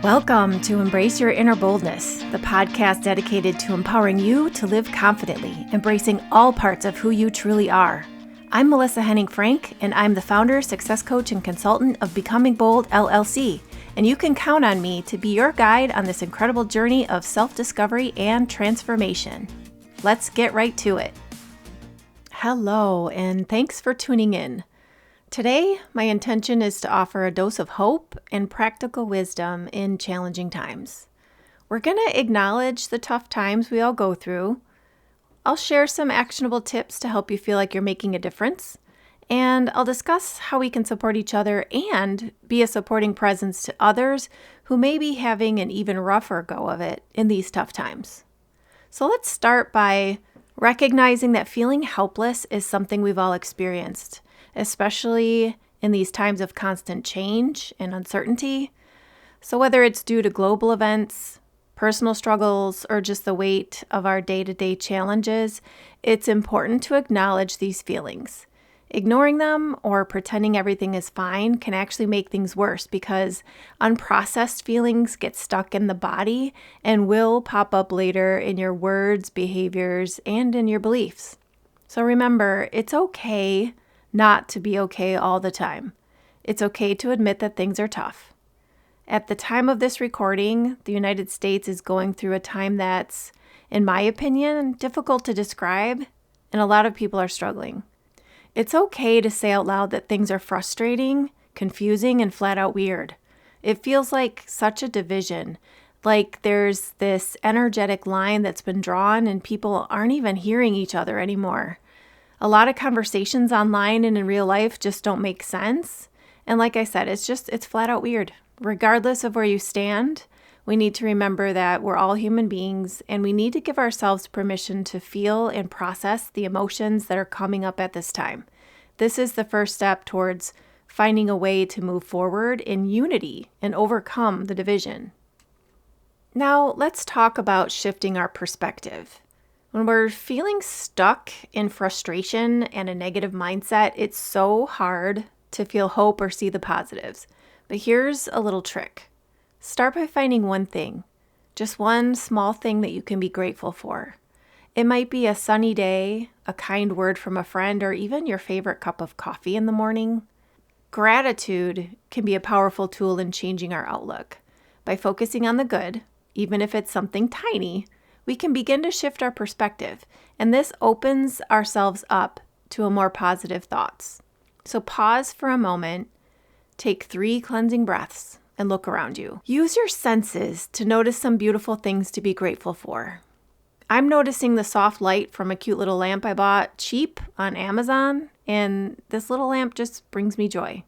Welcome to Embrace Your Inner Boldness, the podcast dedicated to empowering you to live confidently, embracing all parts of who you truly are. I'm Melissa Henning-Frank, and I'm the founder, success coach, and consultant of Becoming Bold, LLC, and you can count on me to be your guide on this incredible journey of self-discovery and transformation. Let's get right to it. Hello, and thanks for tuning in. Today, my intention is to offer a dose of hope and practical wisdom in challenging times. We're going to acknowledge the tough times we all go through. I'll share some actionable tips to help you feel like you're making a difference, and I'll discuss how we can support each other and be a supporting presence to others who may be having an even rougher go of it in these tough times. So let's start by recognizing that feeling helpless is something we've all experienced, especially in these times of constant change and uncertainty. So whether it's due to global events, personal struggles, or just the weight of our day-to-day challenges, it's important to acknowledge these feelings. Ignoring them or pretending everything is fine can actually make things worse because unprocessed feelings get stuck in the body and will pop up later in your words, behaviors, and in your beliefs. So remember, it's okay not to be okay all the time. It's okay to admit that things are tough. At the time of this recording, the United States is going through a time that's, in my opinion, difficult to describe, and a lot of people are struggling. It's okay to say out loud that things are frustrating, confusing, and flat out weird. It feels like such a division, like there's this energetic line that's been drawn and people aren't even hearing each other anymore. A lot of conversations online and in real life just don't make sense. And like I said, it's flat out weird. Regardless of where you stand, we need to remember that we're all human beings and we need to give ourselves permission to feel and process the emotions that are coming up at this time. This is the first step towards finding a way to move forward in unity and overcome the division. Now, let's talk about shifting our perspective. When we're feeling stuck in frustration and a negative mindset, it's so hard to feel hope or see the positives. But here's a little trick. Start by finding one thing, just one small thing that you can be grateful for. It might be a sunny day, a kind word from a friend, or even your favorite cup of coffee in the morning. Gratitude can be a powerful tool in changing our outlook. By focusing on the good, even if it's something tiny, we can begin to shift our perspective, and this opens ourselves up to a more positive thoughts. So pause for a moment, take 3 cleansing breaths, and look around you. Use your senses to notice some beautiful things to be grateful for. I'm noticing the soft light from a cute little lamp I bought cheap on Amazon, and this little lamp just brings me joy.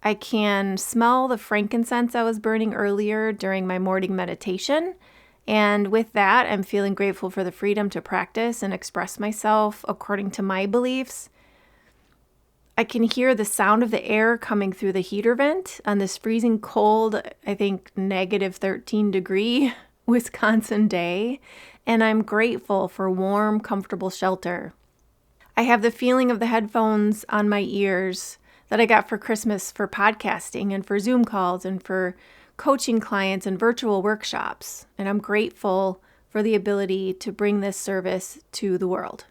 I can smell the frankincense I was burning earlier during my morning meditation. And with that, I'm feeling grateful for the freedom to practice and express myself according to my beliefs. I can hear the sound of the air coming through the heater vent on this freezing cold, I think -13-degree Wisconsin day. And I'm grateful for warm, comfortable shelter. I have the feeling of the headphones on my ears that I got for Christmas for podcasting and for Zoom calls and for coaching clients and virtual workshops, and I'm grateful for the ability to bring this service to the world.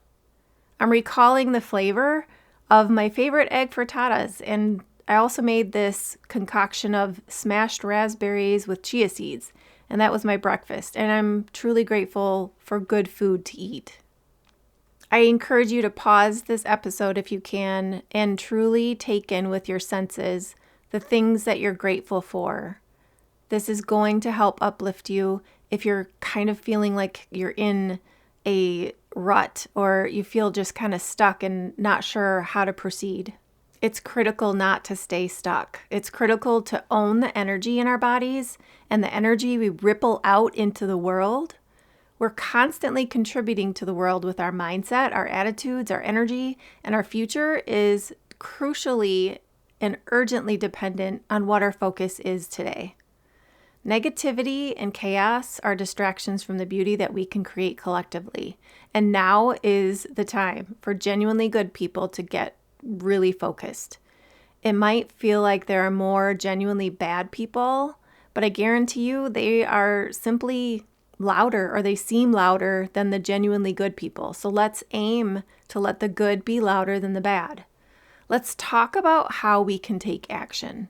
I'm recalling the flavor of my favorite egg frittatas, and I also made this concoction of smashed raspberries with chia seeds, and that was my breakfast, and I'm truly grateful for good food to eat. I encourage you to pause this episode if you can and truly take in with your senses the things that you're grateful for. This is going to help uplift you if you're kind of feeling like you're in a rut or you feel just kind of stuck and not sure how to proceed. It's critical not to stay stuck. It's critical to own the energy in our bodies and the energy we ripple out into the world. We're constantly contributing to the world with our mindset, our attitudes, our energy, and our future is crucially and urgently dependent on what our focus is today. Negativity and chaos are distractions from the beauty that we can create collectively. And now is the time for genuinely good people to get really focused. It might feel like there are more genuinely bad people, but I guarantee you they are simply louder, or they seem louder than the genuinely good people. So let's aim to let the good be louder than the bad. Let's talk about how we can take action.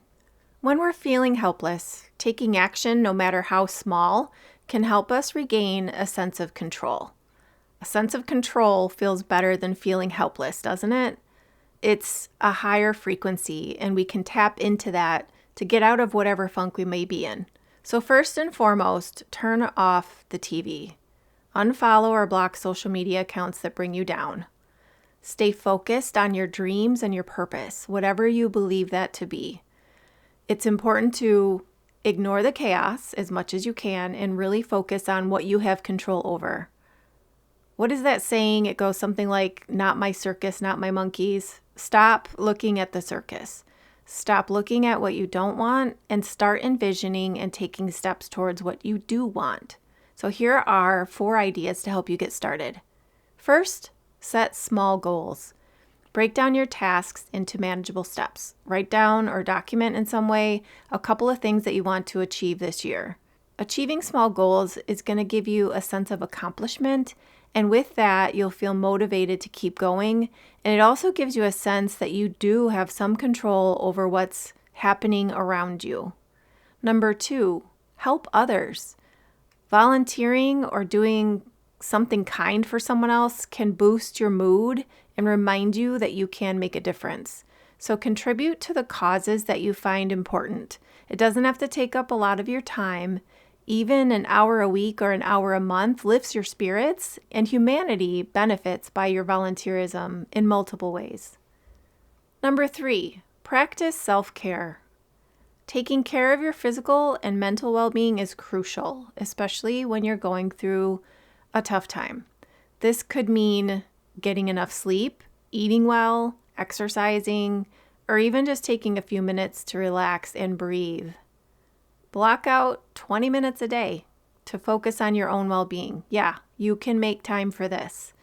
When we're feeling helpless, taking action, no matter how small, can help us regain a sense of control. A sense of control feels better than feeling helpless, doesn't it? It's a higher frequency, and we can tap into that to get out of whatever funk we may be in. So first and foremost, turn off the TV. Unfollow or block social media accounts that bring you down. Stay focused on your dreams and your purpose, whatever you believe that to be. It's important to ignore the chaos as much as you can and really focus on what you have control over. What is that saying? It goes something like, not my circus, not my monkeys. Stop looking at the circus. Stop looking at what you don't want and start envisioning and taking steps towards what you do want. So here are 4 ideas to help you get started. First, set small goals. Break down your tasks into manageable steps. Write down or document in some way a couple of things that you want to achieve this year. Achieving small goals is going to give you a sense of accomplishment, and with that, you'll feel motivated to keep going. And it also gives you a sense that you do have some control over what's happening around you. Number 2, help others. Volunteering or doing something kind for someone else can boost your mood and remind you that you can make a difference. So contribute to the causes that you find important. It doesn't have to take up a lot of your time. Even an hour a week or an hour a month lifts your spirits, and humanity benefits by your volunteerism in multiple ways. Number 3, practice self-care. Taking care of your physical and mental well-being is crucial, especially when you're going through a tough time. This could mean getting enough sleep, eating well, exercising, or even just taking a few minutes to relax and breathe. Block out 20 minutes a day to focus on your own well-being. Yeah, you can make time for this.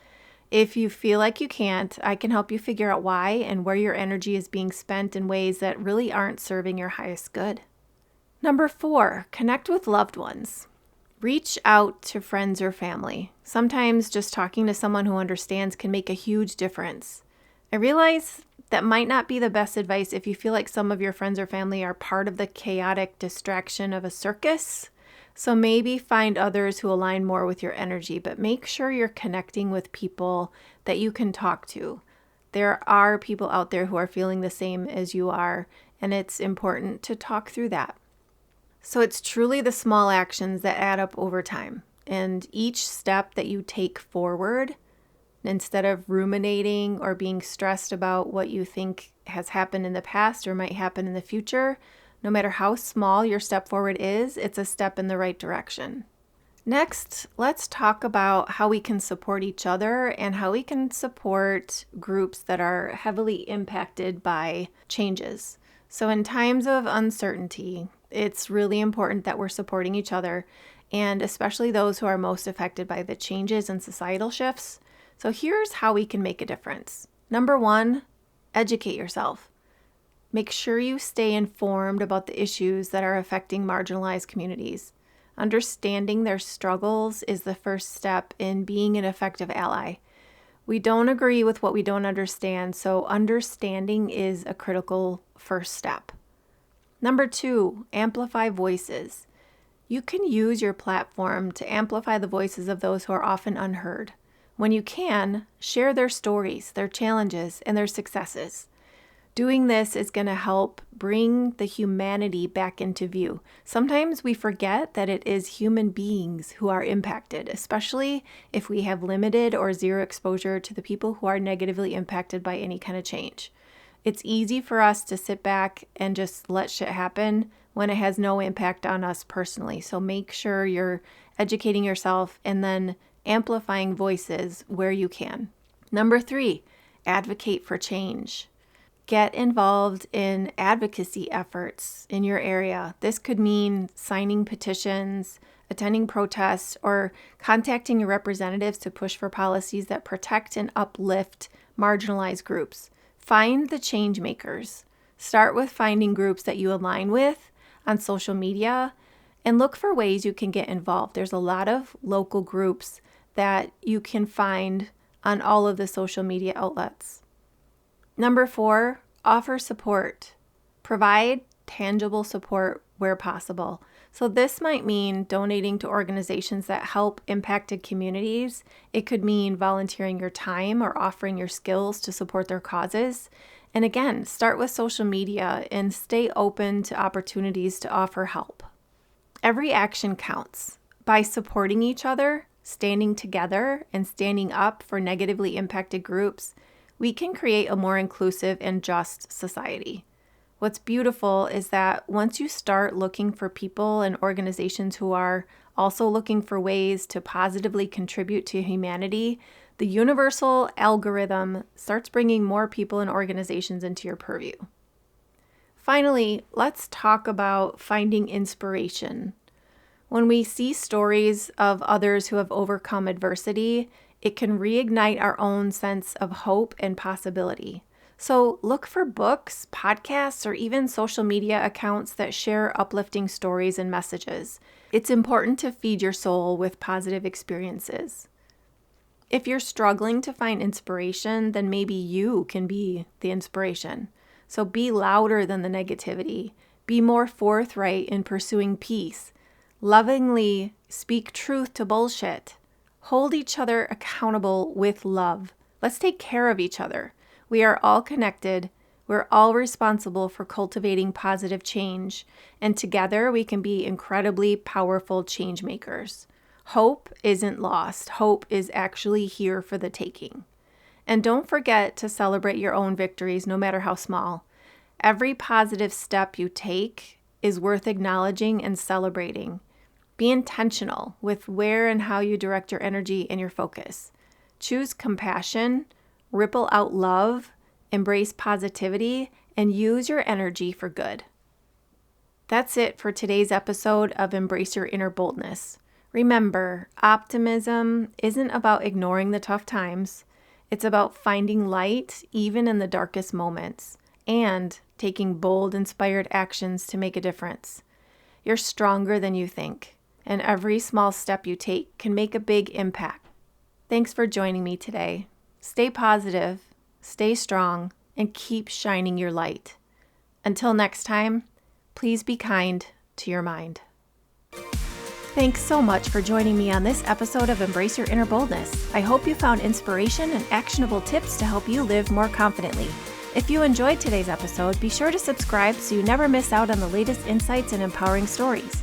If you feel like you can't, I can help you figure out why and where your energy is being spent in ways that really aren't serving your highest good. Number 4, connect with loved ones. Reach out to friends or family. Sometimes just talking to someone who understands can make a huge difference. I realize that might not be the best advice if you feel like some of your friends or family are part of the chaotic distraction of a circus. So maybe find others who align more with your energy, but make sure you're connecting with people that you can talk to. There are people out there who are feeling the same as you are, and it's important to talk through that. So it's truly the small actions that add up over time, and each step that you take forward, instead of ruminating or being stressed about what you think has happened in the past or might happen in the future, no matter how small your step forward is, it's a step in the right direction. Next, let's talk about how we can support each other and how we can support groups that are heavily impacted by changes. So in times of uncertainty, it's really important that we're supporting each other, and especially those who are most affected by the changes and societal shifts. So here's how we can make a difference. Number 1, educate yourself. Make sure you stay informed about the issues that are affecting marginalized communities. Understanding their struggles is the first step in being an effective ally. We don't agree with what we don't understand, so understanding is a critical first step. Number 2, amplify voices. You can use your platform to amplify the voices of those who are often unheard. When you can, share their stories, their challenges, and their successes. Doing this is going to help bring the humanity back into view. Sometimes we forget that it is human beings who are impacted, especially if we have limited or zero exposure to the people who are negatively impacted by any kind of change. It's easy for us to sit back and just let shit happen when it has no impact on us personally. So make sure you're educating yourself and then amplifying voices where you can. Number 3, advocate for change. Get involved in advocacy efforts in your area. This could mean signing petitions, attending protests, or contacting your representatives to push for policies that protect and uplift marginalized groups. Find the change makers. Start with finding groups that you align with on social media And look for ways you can get involved. There's a lot of local groups that you can find on all of the social media outlets. Number 4, offer support. Provide tangible support where possible. So this might mean donating to organizations that help impacted communities. It could mean volunteering your time or offering your skills to support their causes. And again, start with social media and stay open to opportunities to offer help. Every action counts. By supporting each other, standing together, and standing up for negatively impacted groups, we can create a more inclusive and just society. What's beautiful is that once you start looking for people and organizations who are also looking for ways to positively contribute to humanity, the universal algorithm starts bringing more people and organizations into your purview. Finally, let's talk about finding inspiration. When we see stories of others who have overcome adversity, it can reignite our own sense of hope and possibility. So look for books, podcasts, or even social media accounts that share uplifting stories and messages. It's important to feed your soul with positive experiences. If you're struggling to find inspiration, then maybe you can be the inspiration. So be louder than the negativity. Be more forthright in pursuing peace. Lovingly speak truth to bullshit. Hold each other accountable with love. Let's take care of each other. We are all connected. We're all responsible for cultivating positive change. And together we can be incredibly powerful change makers. Hope isn't lost. Hope is actually here for the taking. And don't forget to celebrate your own victories, no matter how small. Every positive step you take is worth acknowledging and celebrating. Be intentional with where and how you direct your energy and your focus. Choose compassion, ripple out love, embrace positivity, and use your energy for good. That's it for today's episode of Embrace Your Inner Boldness. Remember, optimism isn't about ignoring the tough times. It's about finding light even in the darkest moments and taking bold, inspired actions to make a difference. You're stronger than you think, and every small step you take can make a big impact. Thanks for joining me today. Stay positive, stay strong, and keep shining your light. Until next time, please be kind to your mind. Thanks so much for joining me on this episode of Embrace Your Inner Boldness. I hope you found inspiration and actionable tips to help you live more confidently. If you enjoyed today's episode, be sure to subscribe so you never miss out on the latest insights and empowering stories.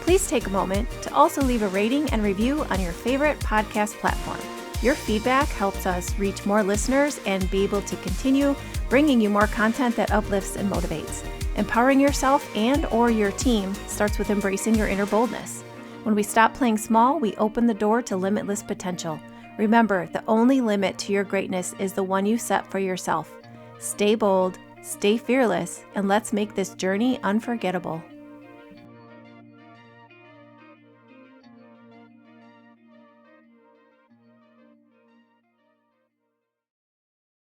Please take a moment to also leave a rating and review on your favorite podcast platform. Your feedback helps us reach more listeners and be able to continue bringing you more content that uplifts and motivates. Empowering yourself and/or your team starts with embracing your inner boldness. When we stop playing small, we open the door to limitless potential. Remember, the only limit to your greatness is the one you set for yourself. Stay bold, stay fearless, and let's make this journey unforgettable.